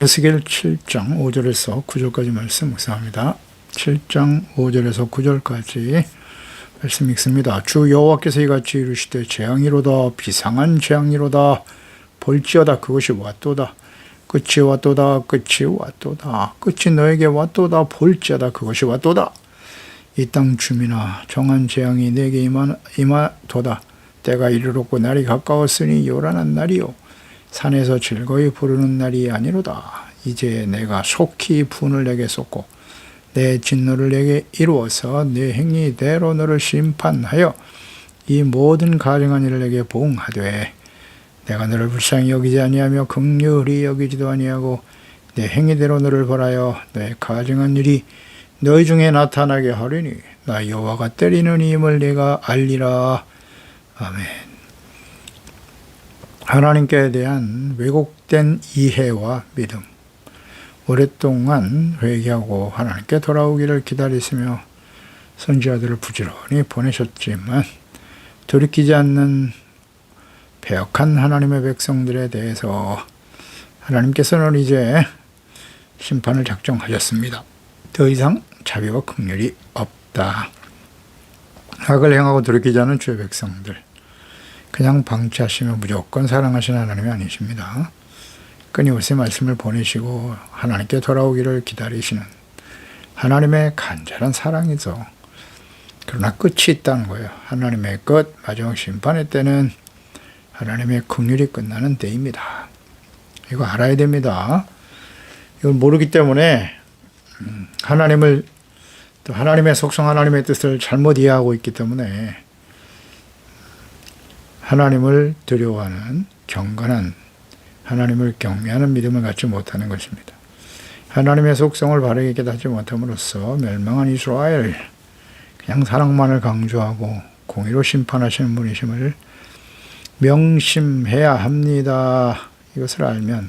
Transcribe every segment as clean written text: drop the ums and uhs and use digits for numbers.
에스겔 7장 5절에서 9절까지 말씀 묵상합니다. 7장 5절에서 9절까지 말씀 읽습니다. 주 여호와께서 이같이 이르시되 재앙이로다 비상한 재앙이로다 볼지어다 그것이 왔도다 끝이 왔도다 끝이 왔도다 끝이 너에게 왔도다 볼지어다 그것이 왔도다 이 땅 주민아 정한 재앙이 내게 임하도다 때가 이르렀고 날이 가까웠으니 요란한 날이요 산에서 즐거이 부르는 날이 아니로다. 이제 내가 속히 분을 내게 쏟고 내 진노를 내게 이루어서 내 행위대로 너를 심판하여 이 모든 가증한 일을 내게 보응하되 내가 너를 불쌍히 여기지 아니하며 긍휼히 여기지도 아니하고 내 행위대로 너를 벌하여 내 가증한 일이 너희 중에 나타나게 하리니 나 여호와가 때리는 힘을 내가 알리라. 아멘. 하나님께 대한 왜곡된 이해와 믿음, 오랫동안 회개하고 하나님께 돌아오기를 기다리시며 선지자들을 부지런히 보내셨지만 돌이키지 않는 배역한 하나님의 백성들에 대해서 하나님께서는 이제 심판을 작정하셨습니다. 더 이상 자비와 긍휼이 없다. 악을 행하고 돌이키지 않은 주의 백성들, 그냥 방치하시며 무조건 사랑하시는 하나님이 아니십니다. 끊임없이 말씀을 보내시고 하나님께 돌아오기를 기다리시는 하나님의 간절한 사랑이죠. 그러나 끝이 있다는 거예요. 하나님의 끝, 마지막 심판의 때는 하나님의 긍휼이 끝나는 때입니다. 이거 알아야 됩니다. 이걸 모르기 때문에 하나님을, 또 하나님의 속성, 하나님의 뜻을 잘못 이해하고 있기 때문에 하나님을 두려워하는 경건한, 하나님을 경외하는 믿음을 갖지 못하는 것입니다. 하나님의 속성을 바르게 깨닫지 못함으로써 멸망한 이스라엘, 그냥 사랑만을 강조하고 공의로 심판하시는 분이심을 명심해야 합니다. 이것을 알면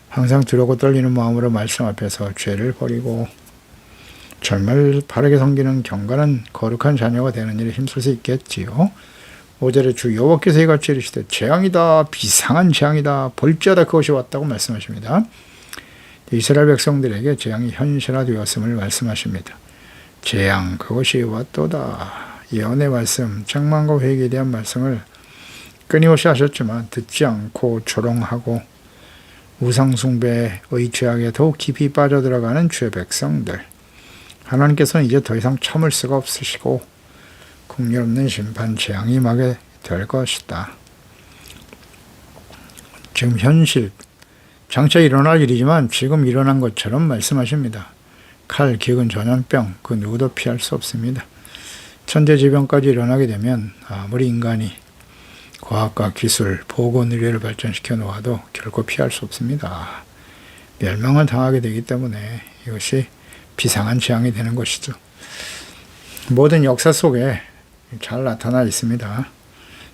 항상 두렵고 떨리는 마음으로 말씀 앞에서 죄를 버리고 정말 바르게 섬기는 경건한 거룩한 자녀가 되는 일에 힘쓸 수 있겠지요. 5절에 주 여호와께서 이같이 이르시되 재앙이다 비상한 재앙이다 볼지어다 그것이 왔다고 말씀하십니다. 이스라엘 백성들에게 재앙이 현실화되었음을 말씀하십니다. 재앙 그것이 왔도다. 예언의 말씀, 책망과 회개에 대한 말씀을 끊임없이 하셨지만 듣지 않고 조롱하고 우상숭배의 죄악에 더욱 깊이 빠져들어가는 주의 백성들, 하나님께서는 이제 더 이상 참을 수가 없으시고 긍휼 없는 심판 재앙이 임하게 될 것이다. 지금 현실, 장차 일어날 일이지만 지금 일어난 것처럼 말씀하십니다. 칼, 기근, 전염병, 그 누구도 피할 수 없습니다. 천재지변까지 일어나게 되면 아무리 인간이 과학과 기술, 보건 의료를 발전시켜 놓아도 결코 피할 수 없습니다. 멸망을 당하게 되기 때문에 이것이 비상한 재앙이 되는 것이죠. 모든 역사 속에 잘 나타나 있습니다.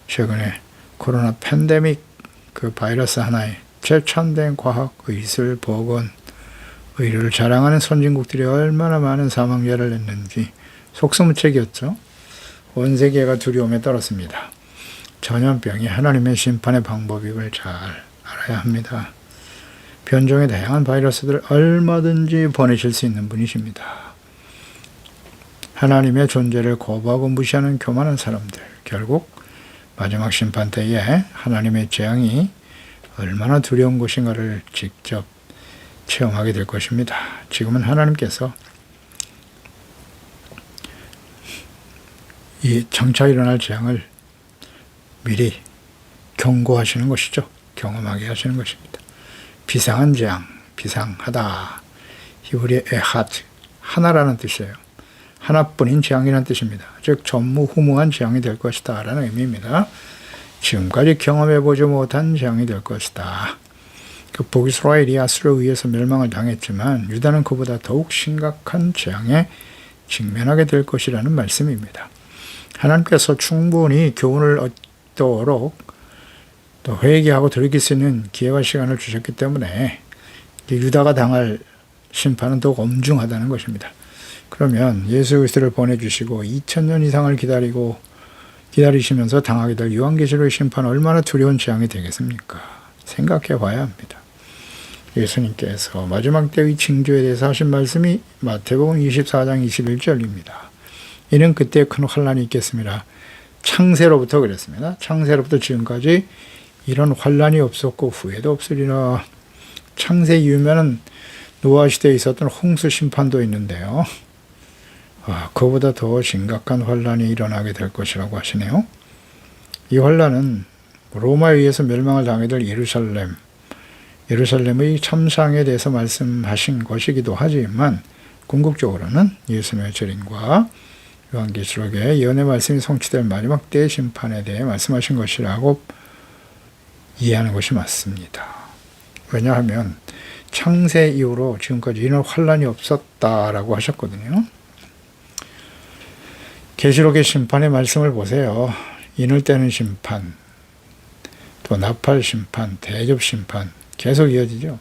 최근에 코로나 팬데믹, 그 바이러스 하나에 최첨단 과학, 의술, 보건, 의료를 자랑하는 선진국들이 얼마나 많은 사망자를 냈는지 속수무책이었죠. 온 세계가 두려움에 떨었습니다. 전염병이 하나님의 심판의 방법임을 잘 알아야 합니다. 변종의 다양한 바이러스들을 얼마든지 보내실 수 있는 분이십니다. 하나님의 존재를 거부하고 무시하는 교만한 사람들, 결국 마지막 심판 때에 하나님의 재앙이 얼마나 두려운 것인가를 직접 체험하게 될 것입니다. 지금은 하나님께서 이 장차 일어날 재앙을 미리 경고하시는 것이죠. 경험하게 하시는 것입니다. 비상한 재앙, 비상하다. 히브리의 에하드, 하나라는 뜻이에요. 하나뿐인 재앙이라는 뜻입니다. 즉 전무후무한 재앙이 될 것이다 라는 의미입니다. 지금까지 경험해보지 못한 재앙이 될 것이다. 그 북이스라엘이 아수르에 의해서 멸망을 당했지만 유다는 그보다 더욱 심각한 재앙에 직면하게 될 것이라는 말씀입니다. 하나님께서 충분히 교훈을 얻도록 또 회개하고 돌이킬 수 있는 기회와 시간을 주셨기 때문에 유다가 당할 심판은 더욱 엄중하다는 것입니다. 그러면 예수 그리스도를 보내주시고 2000년 이상을 기다리시면서 당하게 될 요한계시록의 심판은 얼마나 두려운 재앙이 되겠습니까? 생각해 봐야 합니다. 예수님께서 마지막 때의 징조에 대해서 하신 말씀이 마태복음 24장 21절입니다. 이는 그때 큰 환란이 있겠습니다. 창세로부터 그랬습니다. 창세로부터 지금까지 이런 환란이 없었고 후에도 없으리라. 창세 이후면은 노아 시대에 있었던 홍수 심판도 있는데요. 그보다 더 심각한 환란이 일어나게 될 것이라고 하시네요. 이 환란은 로마에 의해서 멸망을 당하게 될 예루살렘의 참상에 대해서 말씀하신 것이기도 하지만 궁극적으로는 예수님의 재림과 요한계시록의 예언의 말씀이 성취될 마지막 때의 심판에 대해 말씀하신 것이라고 이해하는 것이 맞습니다. 왜냐하면 창세 이후로 지금까지 이런 환란이 없었다라고 하셨거든요. 계시록의 심판의 말씀을 보세요. 인을 떼는 심판, 또 나팔 심판, 대접 심판 계속 이어지죠.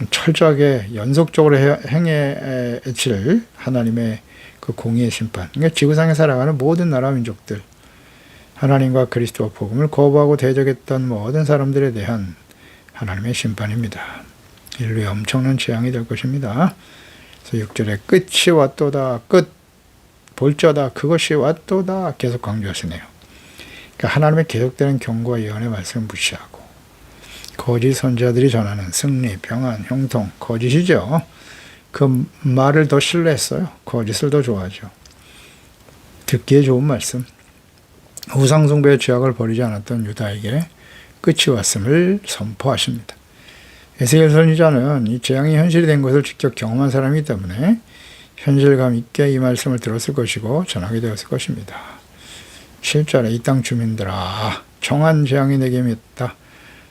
철저하게 연속적으로 행해질 하나님의 그 공의의 심판. 그러니까 지구상에 살아가는 모든 나라 민족들, 하나님과 그리스도 복음을 거부하고 대적했던 모든 사람들에 대한 하나님의 심판입니다. 인류에 엄청난 재앙이 될 것입니다. 그래서 6절에 끝이 왔도다, 볼지어다, 그것이 왔도다 계속 강조하시네요. 그러니까 하나님의 계속되는 경고와 예언의 말씀을 무시하고 거짓 선지자들이 전하는 승리, 평안, 형통, 거짓이죠. 그 말을 더 신뢰했어요. 거짓을 더 좋아하죠. 듣기에 좋은 말씀. 우상숭배의 죄악을 버리지 않았던 유다에게 끝이 왔음을 선포하십니다. 에스겔 선지자는 이 재앙이 현실이 된 것을 직접 경험한 사람이기 때문에 현실감 있게 이 말씀을 들었을 것이고 전하게 되었을 것입니다. 7절에 이 땅 주민들아 정한 재앙이 내게 임했다.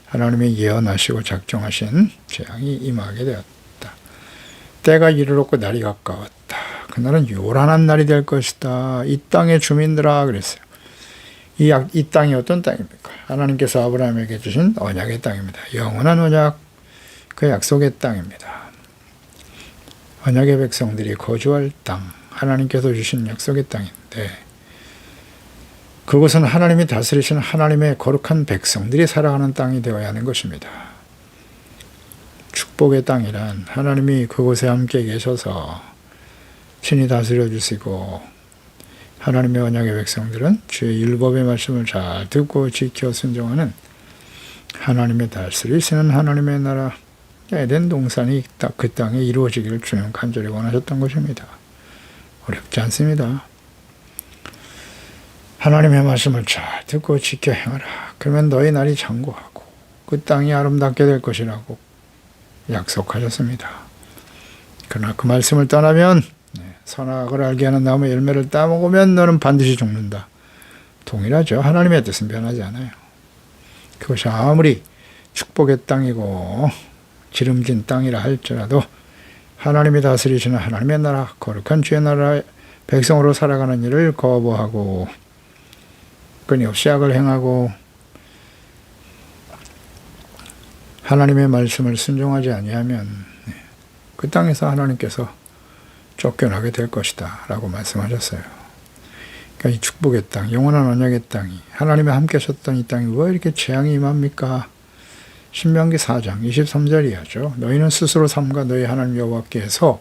하나님이 예언하시고 작정하신 재앙이 임하게 되었다. 때가 이르렀고 날이 가까웠다. 그날은 요란한 날이 될 것이다. 이 땅의 주민들아 그랬어요. 이 땅이 어떤 땅입니까? 하나님께서 아브라함에게 주신 언약의 땅입니다. 영원한 언약, 그 약속의 땅입니다. 언약의 백성들이 거주할 땅, 하나님께서 주신 약속의 땅인데 그곳은 하나님이 다스리시는 하나님의 거룩한 백성들이 살아가는 땅이 되어야 하는 것입니다. 축복의 땅이란 하나님이 그곳에 함께 계셔서 친히 다스려 주시고 하나님의 언약의 백성들은 주의 율법의 말씀을 잘 듣고 지켜 순종하는 하나님의 다스리시는 하나님의 나라 에덴 동산이 딱 그 땅에 이루어지기를 주님 간절히 원하셨던 것입니다. 어렵지 않습니다. 하나님의 말씀을 잘 듣고 지켜 행하라. 그러면 너희 날이 장구하고 그 땅이 아름답게 될 것이라고 약속하셨습니다. 그러나 그 말씀을 떠나면 선악을 알게 하는 나무의 열매를 따먹으면 너는 반드시 죽는다. 동일하죠. 하나님의 뜻은 변하지 않아요. 그것이 아무리 축복의 땅이고 기름진 땅이라 할지라도 하나님이 다스리시는 하나님의 나라, 거룩한 주의 나라의 백성으로 살아가는 일을 거부하고 끊임없이 악을 행하고 하나님의 말씀을 순종하지 아니하면 그 땅에서 하나님께서 쫓겨나게 될 것이다 라고 말씀하셨어요. 그러니까 이 축복의 땅, 영원한 언약의 땅이 하나님이 함께 하셨던 이 땅이 왜 이렇게 재앙이 임합니까? 신명기 4장 23절이야죠. 너희는 스스로 삼가 너희 하나님 여호와께서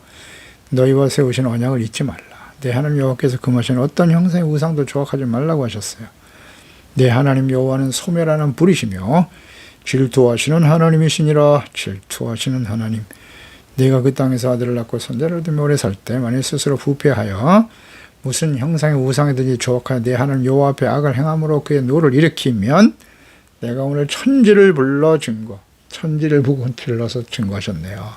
너희와 세우신 언약을 잊지 말라. 내 하나님 여호와께서 금하신 어떤 형상의 우상도 조각하지 말라고 하셨어요. 내 하나님 여호와는 소멸하는 불이시며 질투하시는 하나님이시니라. 질투하시는 하나님. 내가 그 땅에서 아들을 낳고 손자를 두며 오래 살 때 만일 스스로 부패하여 무슨 형상의 우상이든지 조각하여 내 하나님 여호와 앞에 악을 행함으로 그의 노를 일으키면 내가 오늘 천지를 불러 증거, 천지를 불러서 증거하셨네요.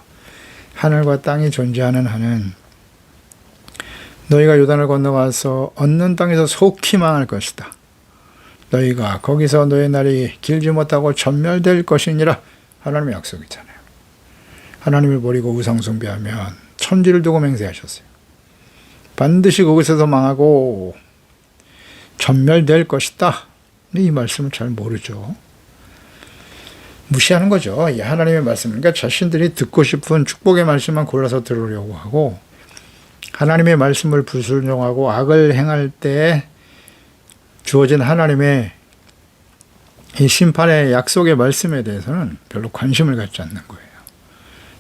하늘과 땅이 존재하는 한은 너희가 요단을 건너가서 얻는 땅에서 속히 망할 것이다. 너희가 거기서 너희 날이 길지 못하고 전멸될 것이니라. 하나님의 약속이잖아요. 하나님을 버리고 우상 숭배하면 천지를 두고 맹세하셨어요. 반드시 그곳에서 망하고 전멸될 것이다. 이 말씀을 잘 모르죠. 무시하는 거죠. 이 하나님의 말씀. 그러니까 자신들이 듣고 싶은 축복의 말씀만 골라서 들으려고 하고 하나님의 말씀을 불순종하고 악을 행할 때 주어진 하나님의 이 심판의 약속의 말씀에 대해서는 별로 관심을 갖지 않는 거예요.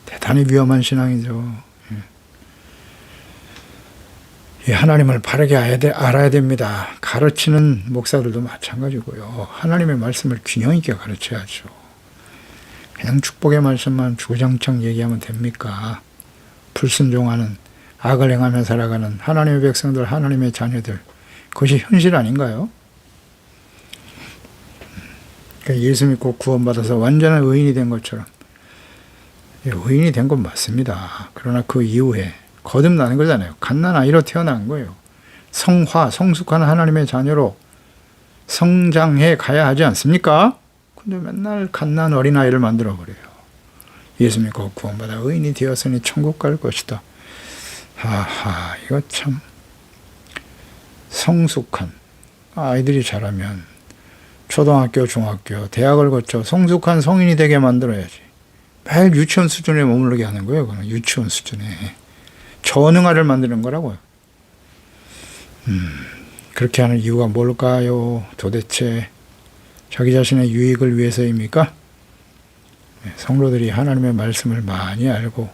대단히 위험한 신앙이죠. 이 하나님을 바르게 알아야 됩니다. 가르치는 목사들도 마찬가지고요. 하나님의 말씀을 균형 있게 가르쳐야죠. 그냥 축복의 말씀만 주구장창 얘기하면 됩니까? 불순종하는, 악을 행하며 살아가는 하나님의 백성들, 하나님의 자녀들, 그것이 현실 아닌가요? 그러니까 예수 믿고 구원받아서 완전한 의인이 된 것처럼 의인이 된 건 맞습니다. 그러나 그 이후에 거듭나는 거잖아요. 갓난아이로 태어난 거예요. 성숙한 하나님의 자녀로 성장해 가야 하지 않습니까? 근데 맨날 갓난 어린아이를 만들어버려요. 예수 믿고 구원받아 의인이 되었으니 천국 갈 것이다. 하하, 이거 참 성숙한 아이들이 자라면 초등학교, 중학교, 대학을 거쳐 성숙한 성인이 되게 만들어야지. 매일 유치원 수준에 머무르게 하는 거예요. 그는 유치원 수준에. 전응아를 만드는 거라고요. 그렇게 하는 이유가 뭘까요? 도대체 자기 자신의 유익을 위해서입니까? 성도들이 하나님의 말씀을 많이 알고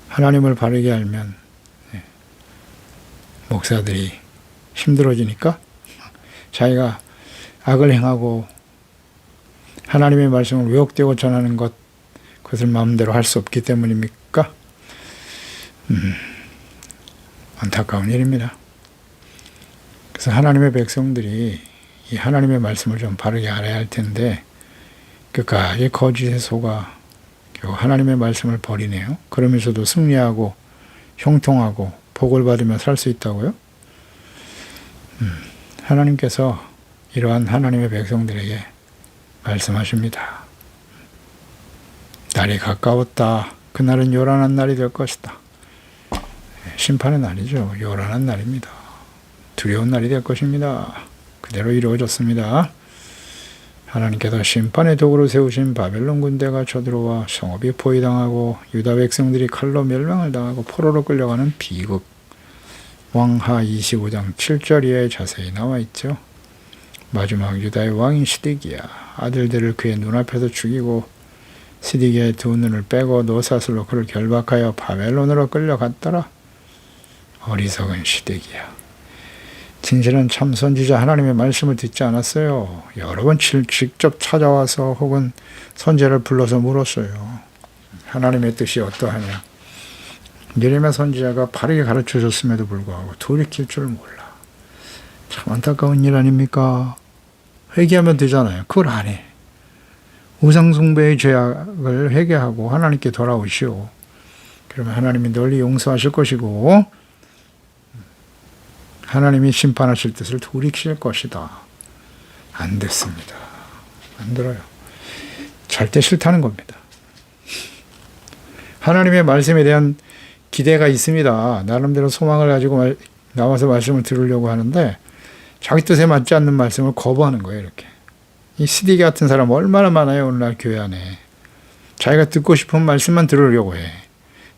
하나님을 바르게 알면 목사들이 힘들어지니까 자기가 악을 행하고 하나님의 말씀을 왜곡되고 전하는 그것을 마음대로 할 수 없기 때문입니까? 안타까운 일입니다. 그래서 하나님의 백성들이 이 하나님의 말씀을 좀 바르게 알아야 할 텐데 끝까지 거짓에 속아 결국 하나님의 말씀을 버리네요. 그러면서도 승리하고 형통하고 복을 받으며 살 수 있다고요? 하나님께서 이러한 하나님의 백성들에게 말씀하십니다. 날이 가까웠다. 그날은 요란한 날이 될 것이다. 심판의 날이죠. 요란한 날입니다. 두려운 날이 될 것입니다. 그대로 이루어졌습니다. 하나님께서 심판의 도구로 세우신 바벨론 군대가 쳐들어와 성읍이 포위당하고 유다 백성들이 칼로 멸망을 당하고 포로로 끌려가는 비극. 왕하 25장 7절 이하에 자세히 나와 있죠. 마지막 유다의 왕인 시드기야 아들들을 그의 눈앞에서 죽이고 시드기야의 두 눈을 빼고 노사슬로 그를 결박하여 바벨론으로 끌려갔더라. 어리석은 시드기야. 진실은 참 선지자 하나님의 말씀을 듣지 않았어요. 여러 번 직접 찾아와서 혹은 선지자를 불러서 물었어요. 하나님의 뜻이 어떠하냐. 예레미야 선지자가 바르게 가르쳐줬음에도 불구하고 돌이킬 줄 몰라. 참 안타까운 일 아닙니까? 회개하면 되잖아요. 그걸 안 해. 우상숭배의 죄악을 회개하고 하나님께 돌아오시오. 그러면 하나님이 널리 용서하실 것이고 하나님이 심판하실 뜻을 돌이킬 것이다. 안 됐습니다. 안 들어요. 절대 싫다는 겁니다. 하나님의 말씀에 대한 기대가 있습니다. 나름대로 소망을 가지고 나와서 말씀을 들으려고 하는데 자기 뜻에 맞지 않는 말씀을 거부하는 거예요. 이렇게. 이 시디기 같은 사람 얼마나 많아요. 오늘날 교회 안에. 자기가 듣고 싶은 말씀만 들으려고 해.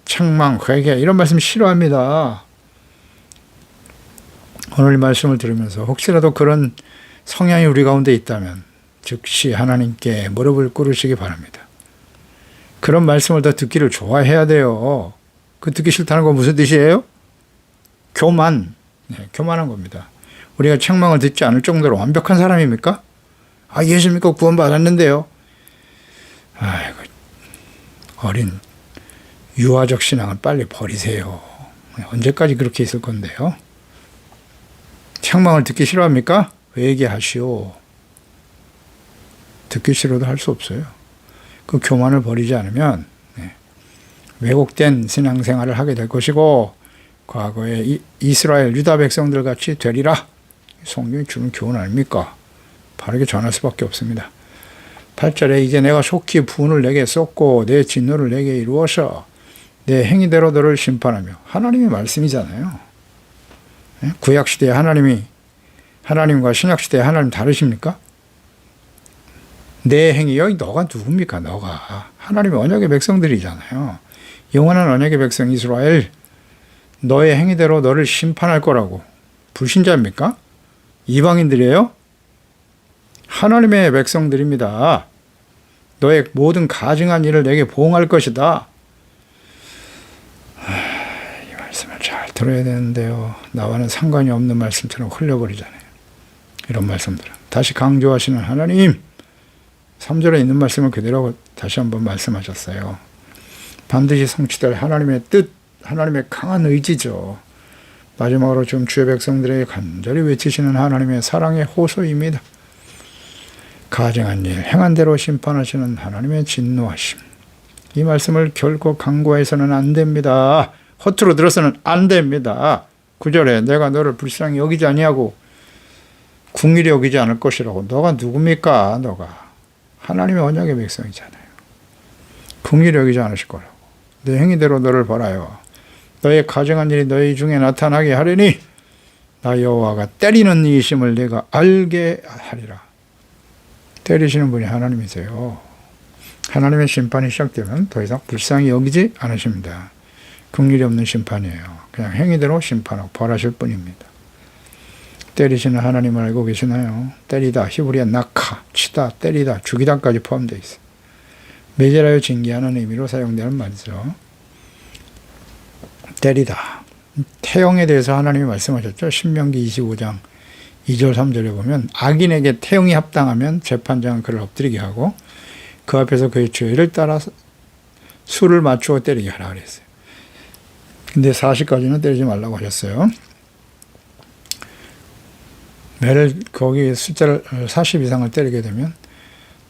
책망, 회개 이런 말씀 싫어합니다. 오늘 말씀을 들으면서 혹시라도 그런 성향이 우리 가운데 있다면 즉시 하나님께 무릎을 꿇으시기 바랍니다. 그런 말씀을 더 듣기를 좋아해야 돼요. 그 듣기 싫다는 건 무슨 뜻이에요? 교만. 네, 교만한 겁니다. 우리가 책망을 듣지 않을 정도로 완벽한 사람입니까? 아, 예수 믿고 구원받았는데요. 아이고, 어린 유아적 신앙을 빨리 버리세요. 언제까지 그렇게 있을 건데요? 책망을 듣기 싫어합니까? 회개하시오. 듣기 싫어도 할 수 없어요. 그 교만을 버리지 않으면 왜곡된 신앙생활을 하게 될 것이고 과거에 이스라엘 유다 백성들 같이 되리라. 성경이 주는 교훈 아닙니까? 바르게 전할 수밖에 없습니다. 8절에 이제 내가 속히 분을 내게 쏟고 내 진노를 내게 이루어서 내 행위대로 너를 심판하며. 하나님의 말씀이잖아요. 구약시대에 하나님과 신약시대에 하나님 다르십니까? 내 행위, 여기 너가 누굽니까? 너가 하나님의 언약의 백성들이잖아요. 영원한 언약의 백성 이스라엘, 너의 행위대로 너를 심판할 거라고. 불신자입니까? 이방인들이에요? 하나님의 백성들입니다. 너의 모든 가증한 일을 내게 보응할 것이다. 이 말씀을 잘 들어야 되는데요. 나와는 상관이 없는 말씀처럼 흘려버리잖아요. 이런 말씀들은. 다시 강조하시는 하나님, 3절에 있는 말씀을 그대로 다시 한번 말씀하셨어요. 반드시 성취될 하나님의 뜻, 하나님의 강한 의지죠. 마지막으로 지금 주의 백성들에게 간절히 외치시는 하나님의 사랑의 호소입니다. 가증한 일, 행한 대로 심판하시는 하나님의 진노하심. 이 말씀을 결코 간과해서는 안 됩니다. 허투루 들어서는 안 됩니다. 9절에 내가 너를 불쌍히 여기지 아니하고 궁일이 여기지 않을 것이라고. 너가 누굽니까? 너가 하나님의 언약의 백성이잖아요. 궁일이 여기지 않으실 거라고. 내 행위대로 너를 벌하여 너의 가증한 일이 너희 중에 나타나게 하리니 나 여호와가 때리는 이심을 내가 알게 하리라. 때리시는 분이 하나님이세요. 하나님의 심판이 시작되면 더 이상 불쌍히 여기지 않으십니다. 긍휼이 없는 심판이에요. 그냥 행위대로 심판하고 벌하실 뿐입니다. 때리시는 하나님을 알고 계시나요? 때리다, 히브리어 낙하, 치다, 때리다, 죽이다까지 포함되어 있어요. 매질하여 징계하는 의미로 사용되는 말이죠. 때리다. 태형에 대해서 하나님이 말씀하셨죠. 신명기 25장 2절 3절에 보면 악인에게 태형이 합당하면 재판장은 그를 엎드리게 하고 그 앞에서 그의 죄를 따라서 수를 맞추어 때리게 하라 그랬어요. 근데 40까지는 때리지 말라고 하셨어요. 매를 거기 숫자를 40 이상을 때리게 되면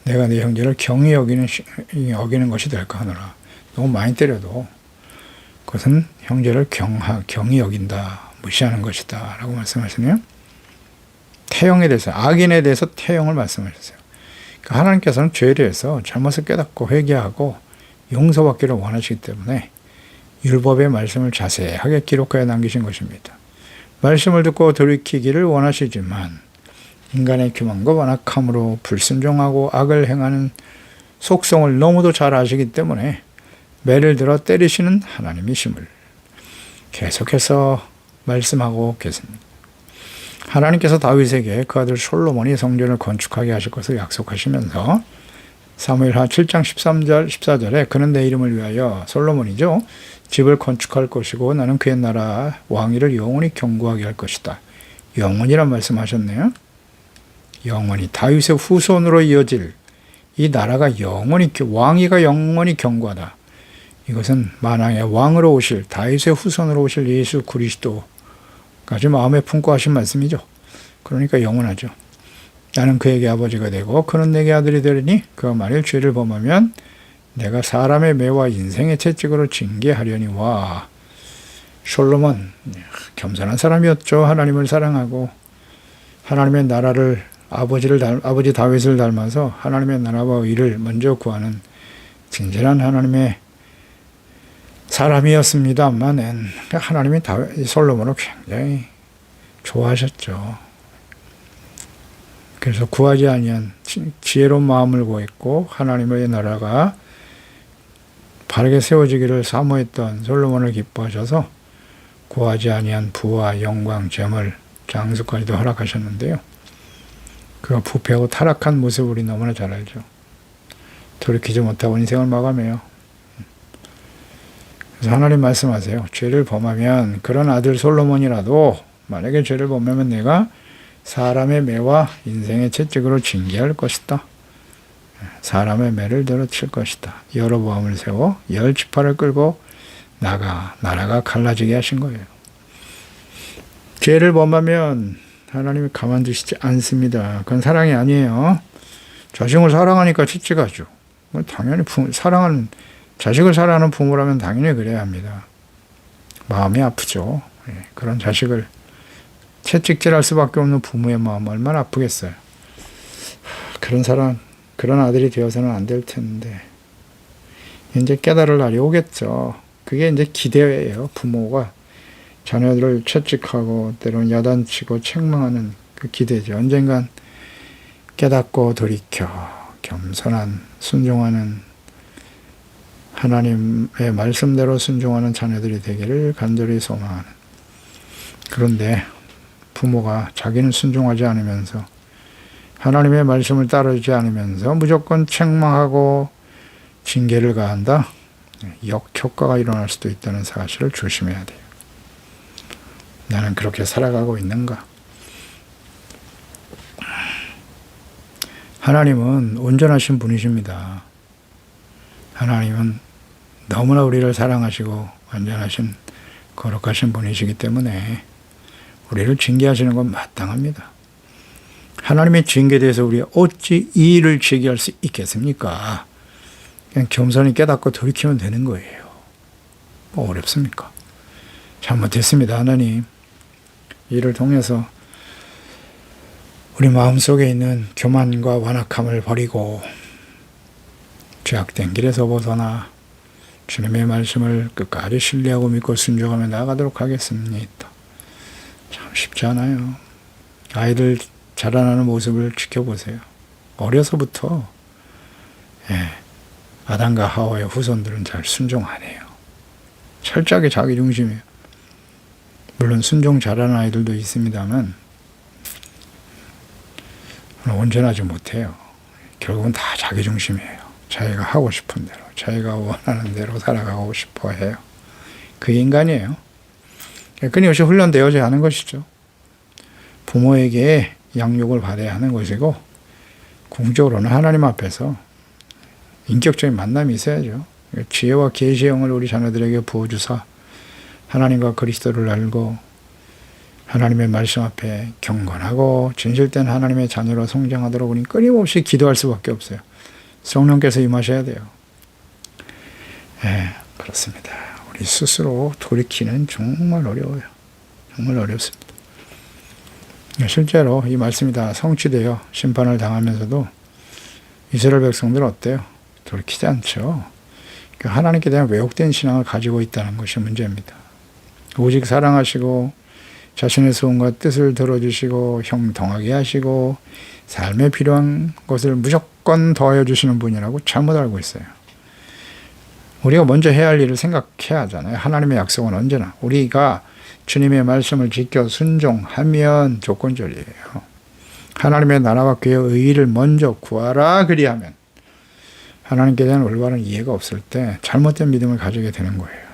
내가 네 형제를 경히 여기는 것이 될까 하노라. 너무 많이 때려도 그것은 형제를 경히 여긴다, 무시하는 것이다 라고 말씀하시네요. 태형에 대해서, 악인에 대해서 태형을 말씀하셨어요. 그러니까 하나님께서는 죄에 대해서 잘못을 깨닫고 회개하고 용서받기를 원하시기 때문에 율법의 말씀을 자세하게 기록하여 남기신 것입니다. 말씀을 듣고 돌이키기를 원하시지만 인간의 교만과 완악함으로 불순종하고 악을 행하는 속성을 너무도 잘 아시기 때문에 매를 들어 때리시는 하나님이심을 계속해서 말씀하고 계십니다. 하나님께서 다윗에게 그 아들 솔로몬이 성전을 건축하게 하실 것을 약속하시면서 사무엘하 7장 13절 14절에 그는 내 이름을 위하여 솔로몬이죠. 집을 건축할 것이고 나는 그의 나라 왕위를 영원히 견고하게 할 것이다. 영원이란 말씀하셨네요. 영원히 다윗의 후손으로 이어질 이 나라가 영원히 왕위가 영원히 견고하다. 이것은 만왕의 왕으로 오실 다윗의 후손으로 오실 예수 그리스도까지 마음에 품고 하신 말씀이죠. 그러니까 영원하죠. 나는 그에게 아버지가 되고 그는 내게 아들이 되리니 그가 만일 죄를 범하면 내가 사람의 매와 인생의 채찍으로 징계하려니와. 솔로몬 겸손한 사람이었죠. 하나님을 사랑하고 하나님의 나라를 아버지 다윗을 닮아서 하나님의 나라와 의를 먼저 구하는 진실한 하나님의 사람이었습니다만 하나님이 솔로몬을 굉장히 좋아하셨죠. 그래서 구하지 아니한 지혜로운 마음을 구했고 하나님의 나라가 바르게 세워지기를 사모했던 솔로몬을 기뻐하셔서 구하지 아니한 부와 영광, 재물, 장수까지도 허락하셨는데요. 그가 부패하고 타락한 모습을 우리 너무나 잘 알죠. 돌이키지 못하고 인생을 마감해요. 그래서 하나님 말씀하세요. 죄를 범하면 그런 아들 솔로몬이라도 만약에 죄를 범하면 내가 사람의 매와 인생의 채찍으로 징계할 것이다. 사람의 매를 들어칠 것이다. 여로보암을 세워 10지파를 끌고 나라가 갈라지게 하신 거예요. 죄를 범하면 하나님이 가만두시지 않습니다. 그건 사랑이 아니에요. 자식을 사랑하니까 채찍하죠. 당연히 자식을 사랑하는 부모라면 당연히 그래야 합니다. 마음이 아프죠. 그런 자식을 채찍질할 수밖에 없는 부모의 마음 얼마나 아프겠어요. 그런 아들이 되어서는 안 될 텐데 이제 깨달을 날이 오겠죠. 그게 이제 기대예요. 부모가 자녀들을 채찍하고 때로는 야단치고 책망하는 그 기대죠. 언젠간 깨닫고 돌이켜 겸손한 순종하는 하나님의 말씀대로 순종하는 자녀들이 되기를 간절히 소망하는. 그런데 부모가 자기는 순종하지 않으면서 하나님의 말씀을 따르지 않으면서 무조건 책망하고 징계를 가한다. 역효과가 일어날 수도 있다는 사실을 조심해야 돼요. 나는 그렇게 살아가고 있는가? 하나님은 온전하신 분이십니다. 하나님은 너무나 우리를 사랑하시고 완전하신 거룩하신 분이시기 때문에 우리를 징계하시는 건 마땅합니다. 하나님의 징계에 대해서 우리가 어찌 이의를 제기할 수 있겠습니까? 그냥 겸손히 깨닫고 돌이키면 되는 거예요. 뭐 어렵습니까? 잘못했습니다, 하나님. 이를 통해서 우리 마음속에 있는 교만과 완악함을 버리고 죄악된 길에서 벗어나 주님의 말씀을 끝까지 신뢰하고 믿고 순종하며 나아가도록 하겠습니다. 참 쉽지 않아요. 아이들 자라나는 모습을 지켜보세요. 어려서부터 아담과 하와의 후손들은 잘 순종 안 해요. 철저하게 자기 중심이에요. 물론 순종 잘하는 아이들도 있습니다만 온전하지 못해요. 결국은 다 자기 중심이에요. 자기가 하고 싶은 대로, 자기가 원하는 대로 살아가고 싶어 해요. 그게 인간이에요. 끊임없이 훈련되어져야 하는 것이죠. 부모에게 양육을 받아야 하는 것이고, 궁극적으로는 하나님 앞에서 인격적인 만남이 있어야죠. 지혜와 계시의 영을 우리 자녀들에게 부어주사 하나님과 그리스도를 알고 하나님의 말씀 앞에 경건하고 진실된 하나님의 자녀로 성장하도록 우리 끊임없이 기도할 수밖에 없어요. 성령께서 임하셔야 돼요. 그렇습니다. 우리 스스로 돌이키는 정말 어려워요. 정말 어렵습니다. 실제로 이 말씀이 다 성취되어 심판을 당하면서도 이스라엘 백성들은 어때요? 돌이키지 않죠. 하나님께 대한 왜곡된 신앙을 가지고 있다는 것이 문제입니다. 오직 사랑하시고 자신의 소원과 뜻을 들어주시고 형통하게 하시고 삶에 필요한 것을 무조건 더하여 주시는 분이라고 잘못 알고 있어요. 우리가 먼저 해야 할 일을 생각해야 하잖아요. 하나님의 약속은 언제나 우리가 주님의 말씀을 지켜 순종하면 조건절이에요. 하나님의 나라와 그의 의의를 먼저 구하라 그리하면 하나님께 대한 올바른 이해가 없을 때 잘못된 믿음을 가지게 되는 거예요.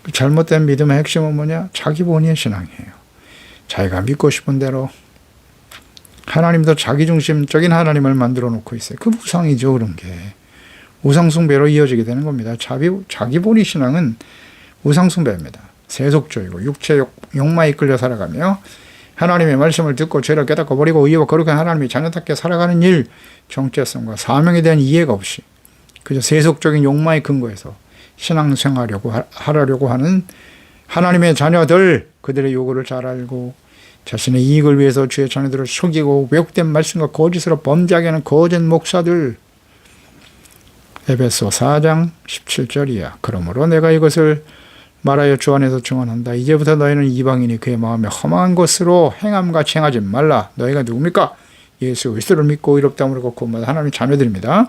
그 잘못된 믿음의 핵심은 뭐냐? 자기 본위의 신앙이에요. 자기가 믿고 싶은 대로 하나님도 자기중심적인 하나님을 만들어 놓고 있어요. 그 우상이죠. 그런 게. 우상숭배로 이어지게 되는 겁니다. 자기 본위 신앙은 우상숭배입니다. 세속적이고 육체 욕망에 이끌려 살아가며 하나님의 말씀을 듣고 죄를 깨닫고 버리고 의와 거룩한 하나님의 자녀답게 살아가는 일, 정체성과 사명에 대한 이해가 없이 그저 세속적인 욕망의 근거에서 신앙생활하려고 하는 하나님의 자녀들, 그들의 요구를 잘 알고 자신의 이익을 위해서 주의 자녀들을 속이고 왜곡된 말씀과 거짓으로 범죄하게 하는 거짓 목사들. 에베소 4장 17절이야. 그러므로 내가 이것을 말하여 주 안에서 증언한다. 이제부터 너희는 이방인이 그의 마음에 험한 것으로 행함같이 행하지 말라. 너희가 누굽니까? 예수 그리스도를 믿고 의롭다함을 걷고 하나님의 자녀들입니다.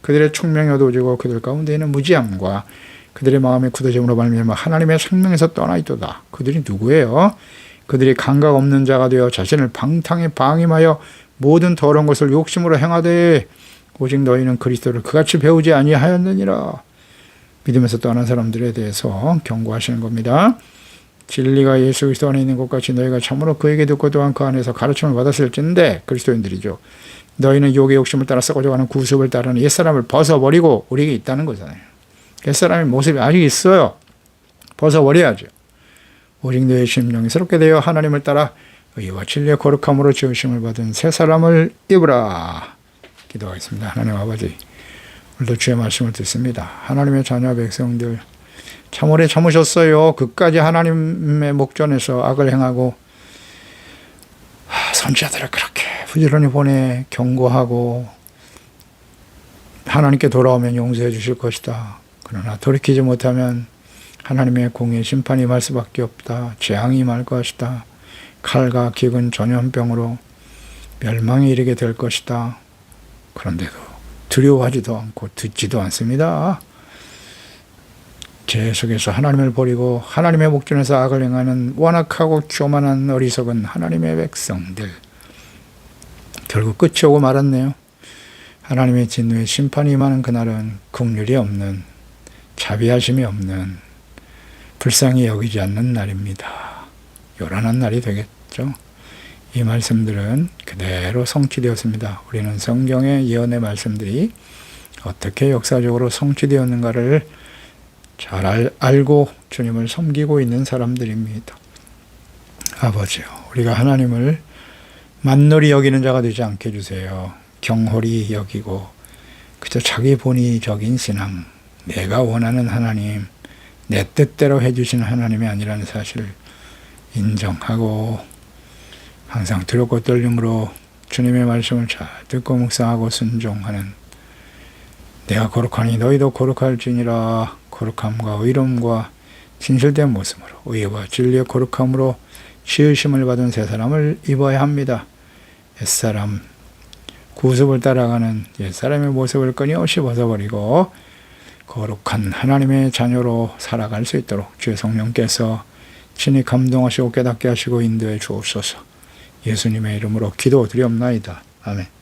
그들의 총명이 어두워지고 그들 가운데 있는 무지함과 그들의 마음의 굳어짐으로 말미암아 하나님의 생명에서 떠나 있도다. 그들이 누구예요? 그들이 감각 없는 자가 되어 자신을 방탕에 방임하여 모든 더러운 것을 욕심으로 행하되 오직 너희는 그리스도를 그같이 배우지 아니하였느니라. 믿음에서 떠난 사람들에 대해서 경고하시는 겁니다. 진리가 예수 그리스도 안에 있는 것 같이 너희가 참으로 그에게 듣고 또한 그 안에서 가르침을 받았을진데 그리스도인들이죠. 너희는 욕의 욕심을 따라 썩어져가는 구습을 따르는 옛사람을 벗어버리고 우리에게 있다는 거잖아요. 옛사람의 모습이 아직 있어요. 벗어버려야죠. 오직 너의 심령이 새롭게 되어 하나님을 따라 의와 진리의 거룩함으로 지으심을 받은 새 사람을 입으라. 기도하겠습니다. 하나님 아버지, 오늘도 주의 말씀을 듣습니다. 하나님의 자녀 백성들 참 오래 참으셨어요. 그까지 하나님의 목전에서 악을 행하고 선지자들을 그렇게 부지런히 보내 경고하고 하나님께 돌아오면 용서해 주실 것이다. 그러나 돌이키지 못하면 하나님의 공의 심판이 임할 수밖에 없다. 재앙이 임할 것이다. 칼과 기근 전염병으로 멸망에 이르게 될 것이다. 그런데도 두려워하지도 않고 듣지도 않습니다. 죄 속에서 하나님을 버리고 하나님의 목전에서 악을 행하는 완악하고 교만한 어리석은 하나님의 백성들, 결국 끝이 오고 말았네요. 하나님의 진노의 심판이 임하는 그날은 긍휼이 없는, 자비하심이 없는, 불쌍히 여기지 않는 날입니다. 요란한 날이 되겠죠. 이 말씀들은 그대로 성취되었습니다. 우리는 성경의 예언의 말씀들이 어떻게 역사적으로 성취되었는가를 잘 알고 주님을 섬기고 있는 사람들입니다. 아버지요, 우리가 하나님을 만놀히 여기는 자가 되지 않게 해주세요. 경홀히 여기고 그저 자기 본의적인 신앙, 내가 원하는 하나님, 내 뜻대로 해주시는 하나님이 아니라는 사실을 인정하고 항상 두렵고 떨림으로 주님의 말씀을 잘 듣고 묵상하고 순종하는, 내가 거룩하니 너희도 거룩할지니라, 거룩함과 의로움과 진실된 모습으로 의와 진리의 거룩함으로 지으심을 받은 새 사람을 입어야 합니다. 옛사람, 구습을 따라가는 옛사람의 모습을 끊임없이 벗어버리고 거룩한 하나님의 자녀로 살아갈 수 있도록 주의 성령께서 친히 감동하시고 깨닫게 하시고 인도해 주옵소서. 예수님의 이름으로 기도드리옵나이다. 아멘.